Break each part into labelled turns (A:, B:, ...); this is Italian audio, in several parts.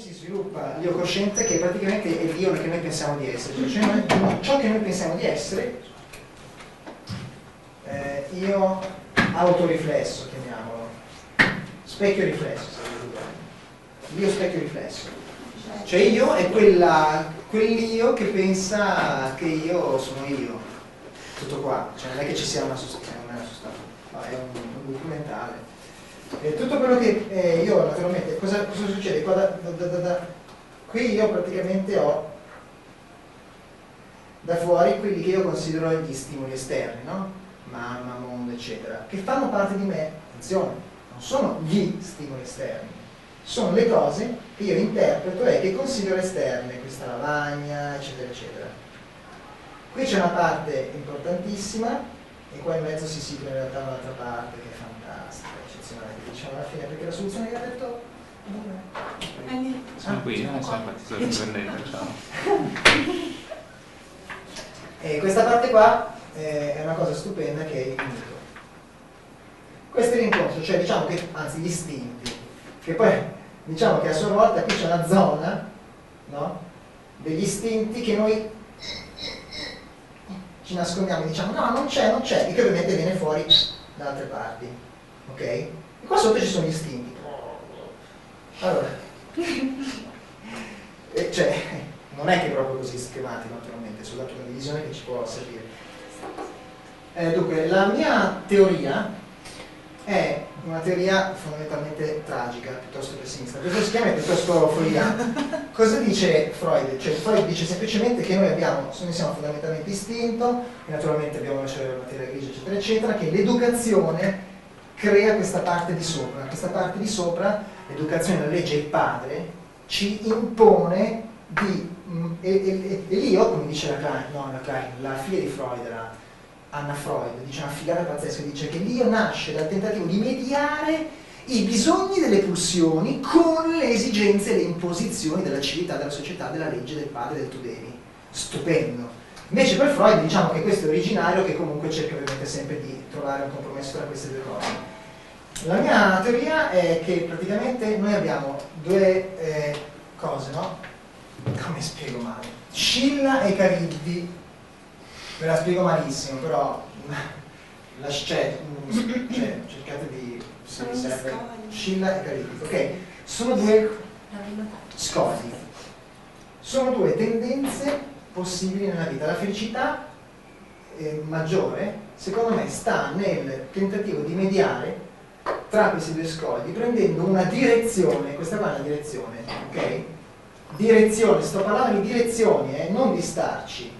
A: si sviluppa l'io cosciente, che praticamente è l'io che noi pensiamo di essere, cioè ciò che noi pensiamo di essere, io autoriflesso, chiamiamolo, specchio riflesso, l'io specchio riflesso, cioè io è quell'io che pensa che io sono io, tutto qua, cioè non è che ci sia una sostanza, no, è un gruppo mentale. Tutto quello che io naturalmente, cosa succede? Qua qui io praticamente ho da fuori quelli che io considero gli stimoli esterni, no? Mamma, mondo, eccetera, che fanno parte di me, attenzione, non sono gli stimoli esterni, sono le cose che io interpreto e che considero esterne, questa lavagna, eccetera, eccetera. Qui c'è una parte importantissima e qua in mezzo si situa in realtà un'altra parte che è fantastica, eccezionale, che diciamo alla fine, perché la soluzione che ha detto...
B: Sono qui, non so, infatti sto riprendendo, ciao.
A: E questa parte qua è una cosa stupenda che è il mito. Questo è l'incontro, cioè diciamo che, anzi gli istinti, che poi diciamo che a sua volta qui c'è una zona, no? Degli istinti che noi ci nascondiamo, diciamo no, non c'è, e che ovviamente viene fuori da altre parti, ok? E qua sotto ci sono gli istinti. Allora, cioè, non è che è proprio così schematico naturalmente, è soltanto una divisione che ci può servire. Dunque, la mia teoria è una teoria fondamentalmente tragica, piuttosto pessimista. Questo schema è piuttosto fogliato. Cosa dice Freud? Cioè, Freud dice semplicemente che noi siamo fondamentalmente istinto, e naturalmente abbiamo la materia grigia, eccetera, eccetera, che l'educazione crea questa parte di sopra. Questa parte di sopra, l'educazione, la legge, il padre, ci impone di... E l'io, come dice la figlia di Freud, Anna Freud, dice una figata pazzesca, dice che l'io nasce dal tentativo di mediare i bisogni delle pulsioni con le esigenze e le imposizioni della civiltà, della società, della legge, del padre, del tu devi. Stupendo. Invece per Freud diciamo che questo è originario, che comunque cerca ovviamente sempre di trovare un compromesso tra queste due cose. La mia teoria è che praticamente noi abbiamo due cose, no? Come spiego male? Scilla e Cariddi, ve la spiego malissimo, però cercate di, se vi serve, Scilla e Cariddi, ok? Sono due scogli, sono due tendenze possibili nella vita. La felicità maggiore, secondo me, sta nel tentativo di mediare tra questi due scogli, prendendo una direzione. Questa qua è una direzione, ok? Direzione, sto parlando di direzioni, non di starci.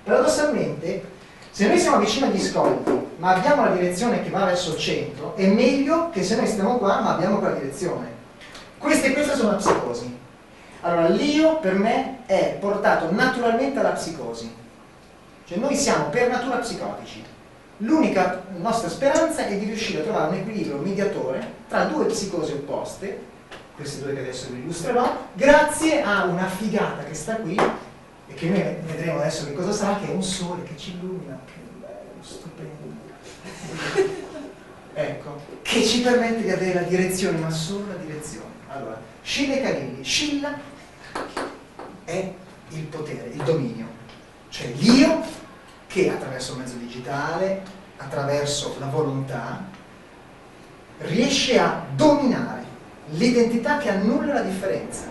A: Paradossalmente, se noi siamo vicino agli scogli, ma abbiamo la direzione che va verso il centro, è meglio che se noi stiamo qua, ma abbiamo quella direzione. Queste sono la psicosi. Allora, l'io per me è portato naturalmente alla psicosi. Cioè noi siamo per natura psicotici. L'unica nostra speranza è di riuscire a trovare un equilibrio mediatore tra due psicosi opposte, queste due che adesso vi illustrerò, grazie a una figata che sta qui, e che noi vedremo adesso che cosa sarà, che è un sole che ci illumina, che bello, stupendo. Ecco, che ci permette di avere la direzione, ma solo la direzione. Allora, Scilla e Carilli. Scilla è il potere, il dominio, cioè l'io che attraverso il mezzo digitale, attraverso la volontà, riesce a dominare l'identità che annulla la differenza.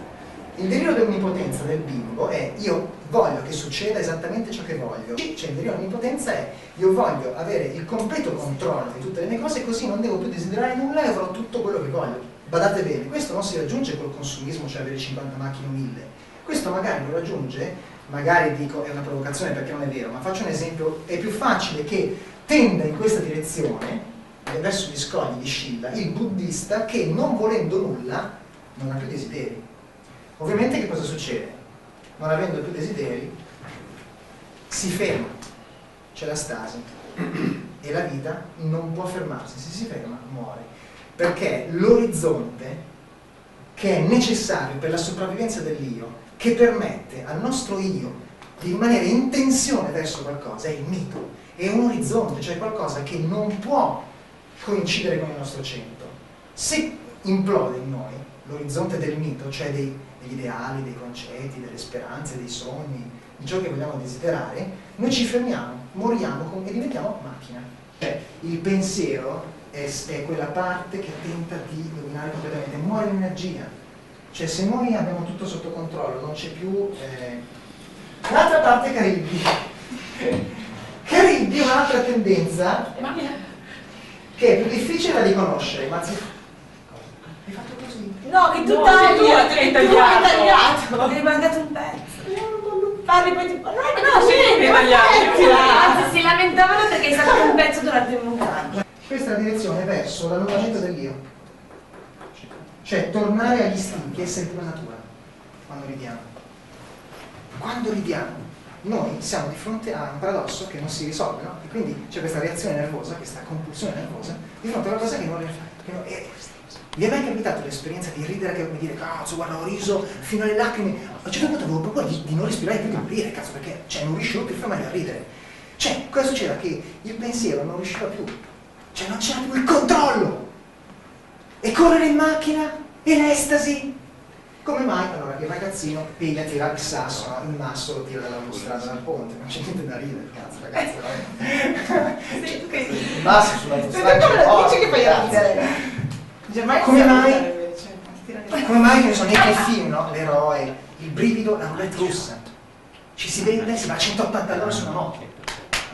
A: Il delirio dell'onnipotenza del bimbo è io voglio che succeda esattamente ciò che voglio. Cioè il delirio dell'onnipotenza è io voglio avere il completo controllo di tutte le mie cose, così non devo più desiderare nulla e avrò tutto quello che voglio. Badate bene, questo non si raggiunge col consumismo, cioè avere 50 macchine o 1000. Questo magari lo raggiunge, magari dico è una provocazione perché non è vero, ma faccio un esempio, è più facile che tenda in questa direzione verso gli scogli di Scilla il buddista che, non volendo nulla, non ha più desideri. Ovviamente che cosa succede? Non avendo più desideri si ferma, c'è la stasi e la vita non può fermarsi, se si ferma muore, perché l'orizzonte che è necessario per la sopravvivenza dell'io, che permette al nostro io di rimanere in tensione verso qualcosa, è il mito, è un orizzonte, cioè qualcosa che non può coincidere con il nostro centro. Se implode in noi, l'orizzonte del mito, cioè degli ideali, dei concetti, delle speranze, dei sogni, di ciò che vogliamo desiderare, noi ci fermiamo, moriamo e diventiamo macchina. Cioè, il pensiero è quella parte che tenta di dominare completamente, muore l'energia. Cioè, se noi abbiamo tutto sotto controllo, non c'è più... L'altra parte è Caribbi. Caribbi è un'altra tendenza che è più difficile da riconoscere, ma hai fatto così?
C: No, che tu hai tagliato. Ti è mancato un pezzo. Parli poi tipo, no,
D: sì,
C: anzi si lamentavano perché è stato un pezzo durante il montaggio.
A: Questa è la direzione verso l'annullamento dell'io. Cioè tornare agli istinti, essere più natura, quando ridiamo. Quando ridiamo, noi siamo di fronte a un paradosso che non si risolve, no? E quindi c'è questa reazione nervosa, questa compulsione nervosa, di fronte a una cosa che non vi è mai capitato l'esperienza di ridere che dire cazzo guarda ho riso fino alle lacrime, a un certo punto avevo paura di non respirare più, di morire, cazzo, perché cioè, non riuscivo più a fermare a ridere. Cioè, cosa succedeva? Che il pensiero non riusciva più, cioè non c'era più il controllo. E correre in macchina e l'estasi. Come mai? Allora che il ragazzino piglia, tira il sasso, no? Il masso lo tira dall'autostrada, dal ponte, non c'è niente da ridere, cazzo ragazzi, il masso sull'autostrada.
C: Dici che fai ridere.
A: Come mai che ne so, nei film, no? L'eroe, il brivido, la roulette russa. Ci si vende, si va a 180 all'ora su una moto.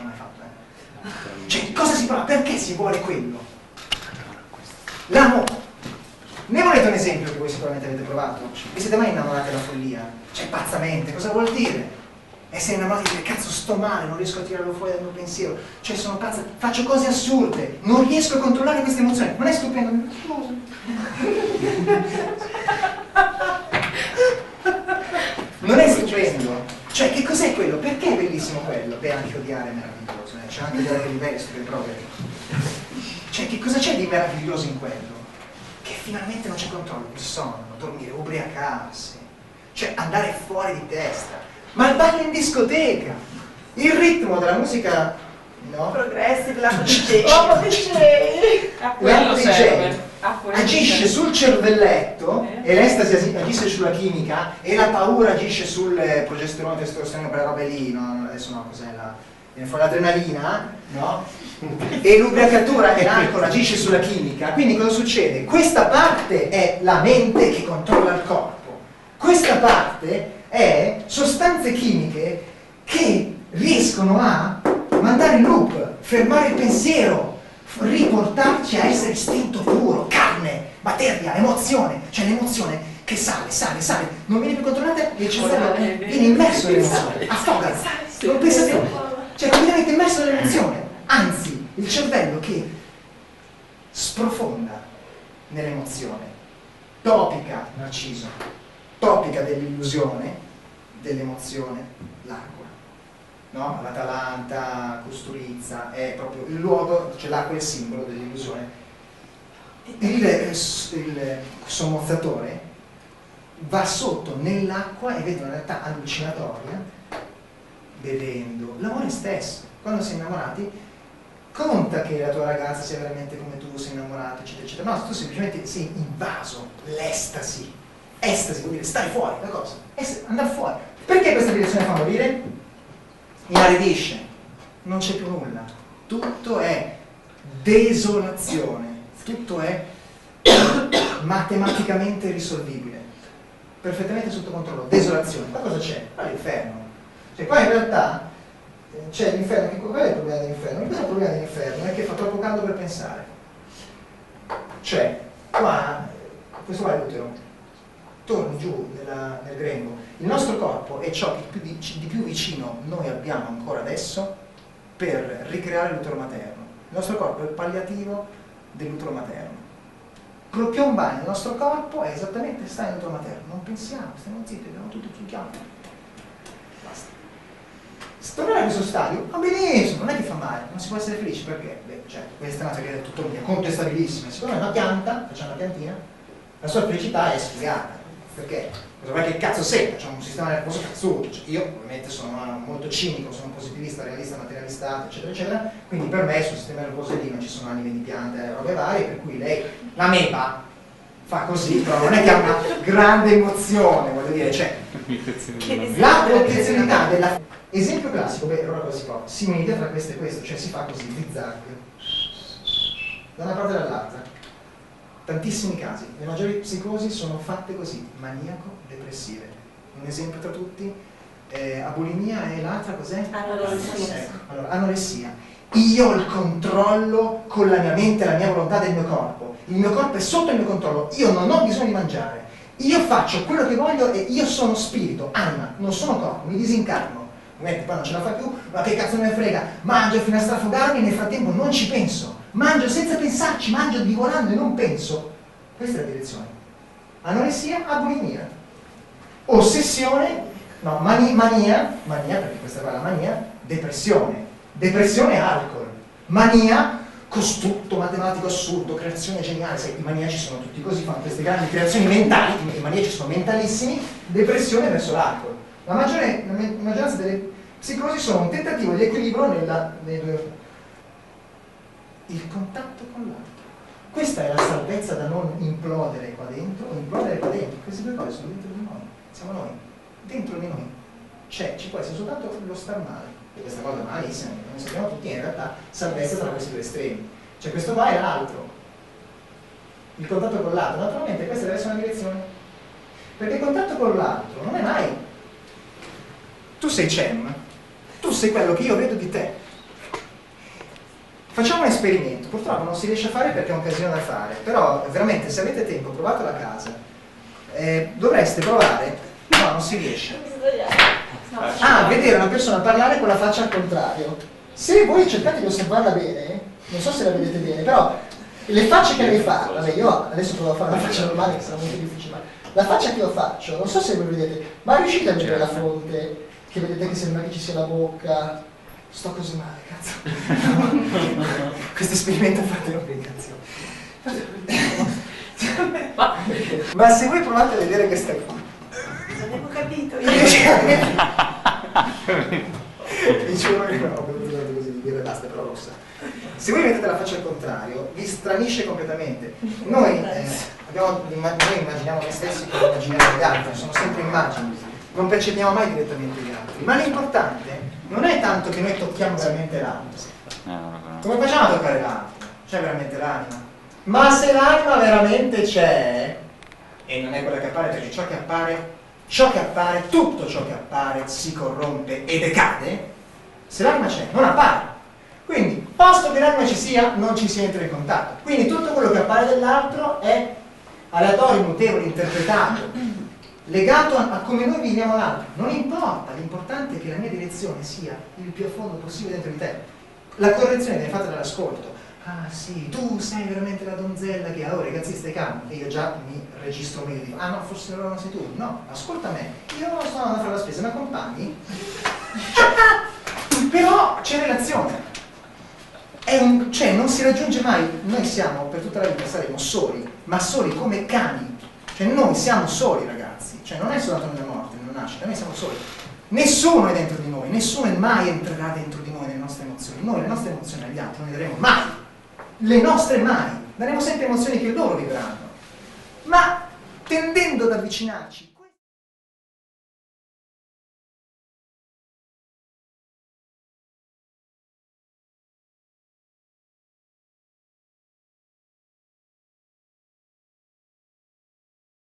A: Non è fatto, Cioè, cosa si prova? Perché si vuole quello? L'amore. Ne volete un esempio che voi sicuramente avete provato? Vi siete mai innamorati della follia? Cioè, pazzamente, cosa vuol dire? Essere innamorati di dire, cazzo, sto male, non riesco a tirarlo fuori dal mio pensiero. Cioè, sono pazza, faccio cose assurde, non riesco a controllare queste emozioni. Non è stupendo? Non è stupendo? Cioè, che cos'è quello? Perché è bellissimo quello? Beh, anche odiare è meraviglioso, c'è anche odiare che livelli sulle prove. Cioè, che cosa c'è di meraviglioso in quello? Che finalmente non c'è controllo, il sonno, dormire, ubriacarsi, cioè andare fuori di testa, ma il ballo in discoteca, il ritmo della musica, no?
C: Progressive, la DJ.
D: A quello
A: DJ
D: serve.
A: agisce sul cervelletto e l'estasi agisce sulla chimica e la paura agisce sul progesterone, testosterone, quelle robe lì, no? Adesso no, cos'è viene fuori l'adrenalina, no? E l'ubriacatura e l'alcol agisce sulla chimica, quindi cosa succede? Questa parte è la mente che controlla il corpo, questa parte è sostanze chimiche che riescono a mandare in loop, fermare il pensiero, riportarci a essere istinto puro, carne, materia, emozione, cioè l'emozione che sale, non viene più controllata e il cervello viene immerso nell'emozione, affoga, non pensa più, cioè completamente immerso nell'emozione, anzi il cervello che sprofonda nell'emozione, topica Narciso, topica dell'illusione, dell'emozione, l'acqua. No? L'Atalanta, Costurizza, è proprio il luogo, cioè l'acqua è il simbolo dell'illusione. Il sommozzatore va sotto nell'acqua e vede una realtà allucinatoria, bevendo l'amore stesso. Quando sei innamorati, conta che la tua ragazza sia veramente come tu, sei innamorato, eccetera, eccetera. No, tu semplicemente sei invaso, l'estasi. Estasi vuol dire stare fuori, la cosa, andare fuori. Perché questa direzione fa morire? Inaridisce, non c'è più nulla, tutto è desolazione, tutto è matematicamente risolvibile, perfettamente sotto controllo, desolazione. Ma cosa c'è? Qua è l'inferno. Cioè qua in realtà c'è l'inferno, qual è il problema dell'inferno? Il problema dell'inferno è che fa troppo caldo per pensare. Cioè, qua, questo qua è l'utero, torni giù nel grembo, il nostro corpo è ciò che di più vicino noi abbiamo ancora adesso per ricreare l'utero materno. Il nostro corpo è il palliativo dell'utero materno. Piomba nel nostro corpo è esattamente stare nell'utero materno, non pensiamo, stiamo zitti, abbiamo tutto chiudiamo. Basta. Tornare a questo stadio va benissimo, non è che fa male, non si può essere felici perché? Beh, cioè, questa è una teoria del tutto mia, contestabilissima. Secondo me una pianta, facciamo una piantina, la sua felicità è sfigata. Perché? Perché cazzo sei? C'è un sistema nervoso cazzuto, cioè io ovviamente sono molto cinico, sono positivista, realista, materialista, eccetera, eccetera, quindi per me sul sistema nervoso lì non ci sono anime di piante, robe varie, per cui lei, la meba, fa così, però non è che ha una grande emozione, voglio dire, cioè la potenzialità della... Esempio classico, beh, allora cosa si fa? Si media tra questo e questo, cioè si fa così, zigzag, da una parte e dall'altra. Tantissimi casi, le maggiori psicosi sono fatte così, maniaco-depressive. Un esempio tra tutti, abulimia e l'altra cos'è?
C: Anoressia.
A: Ecco, allora, anoressia. Io ho il controllo con la mia mente e la mia volontà del mio corpo. Il mio corpo è sotto il mio controllo, io non ho bisogno di mangiare. Io faccio quello che voglio e io sono spirito, anima, non sono corpo, mi disincarno. Poi non ce la fa più, ma che cazzo me ne frega, mangio fino a strafogarmi e nel frattempo non ci penso, mangio senza pensarci, mangio divorando e non penso. Questa è la direzione. Anoressia, abulimia. Ossessione, no, mania, perché questa qua è la mania, depressione, alcol. Mania, costrutto matematico assurdo, creazione geniale, sai, i maniaci sono tutti così, fanno queste grandi creazioni mentali, i maniaci sono mentalissimi, depressione verso l'alcol. La maggioranza delle psicosi sono un tentativo di equilibrio nei due. Il contatto con l'altro. Questa è la salvezza da non implodere qua dentro o implodere qua dentro. Queste due cose sono dentro di noi, siamo noi, dentro di noi. Ci può essere soltanto lo star male. E questa cosa è malissima, noi sappiamo tutti in realtà salvezza tra questi due estremi. Cioè questo qua è l'altro. Il contatto con l'altro, naturalmente questa deve essere una direzione. Perché il contatto con l'altro non è mai... Tu sei Cem, tu sei quello che io vedo di te. Facciamo un esperimento, purtroppo non si riesce a fare perché è un casino da fare, però veramente se avete tempo provate la casa, dovreste provare, no non si riesce, vedere una persona parlare con la faccia al contrario. Se voi cercate di osservarla bene, non so se la vedete bene, però le facce che lei fa, vabbè io adesso provo a fare una faccia normale che sarà molto difficile, ma la faccia che io faccio, non so se voi vedete, ma riuscite a vedere la fronte? Che vedete che sembra che ci sia la bocca, sto così male, cazzo. Questo esperimento fatelo per cazzo. Ma se voi provate a vedere questa qua,
C: Non avevo capito.
A: vi giuro che no, ho venuto così di dire basta, però rossa. Se voi vedete la faccia al contrario, vi stranisce completamente. Noi immaginiamo noi stessi come immaginiamo gli altri, sono sempre immagini. Non percepiamo mai direttamente gli altri, ma l'importante non è tanto che noi tocchiamo veramente l'altro. Come facciamo a toccare l'altro? C'è veramente l'anima? Ma se l'anima veramente c'è, e non è quella che appare, perché ciò che appare, tutto ciò che appare si corrompe e decade, se l'anima c'è, non appare. Quindi, posto che l'anima ci sia, non ci si entra in contatto. Quindi tutto quello che appare dell'altro è aleatorio, mutevole, interpretato, legato a come noi viviamo l'altro. Non importa, l'importante è che la mia direzione sia il più a fondo possibile dentro di te. La correzione viene fatta dall'ascolto. Ah sì, tu sei veramente la donzella che oh ragazzi stai calmo, e io già mi registro meglio, dico, ah no, forse non sei tu, no, ascolta me, io sto andando a fare la spesa, mi accompagni? Però c'è relazione. Cioè non si raggiunge mai, noi siamo per tutta la vita, saremo soli, ma soli come cani. Cioè noi siamo soli ragazzi, cioè non è soltanto nella morte, nella nascita, noi siamo soli. Nessuno è dentro di noi, nessuno mai entrerà dentro di noi nelle nostre emozioni. Noi le nostre emozioni agli altri non le daremo mai. Le nostre mai. Daremo sempre emozioni che loro vivranno. Ma tendendo ad avvicinarci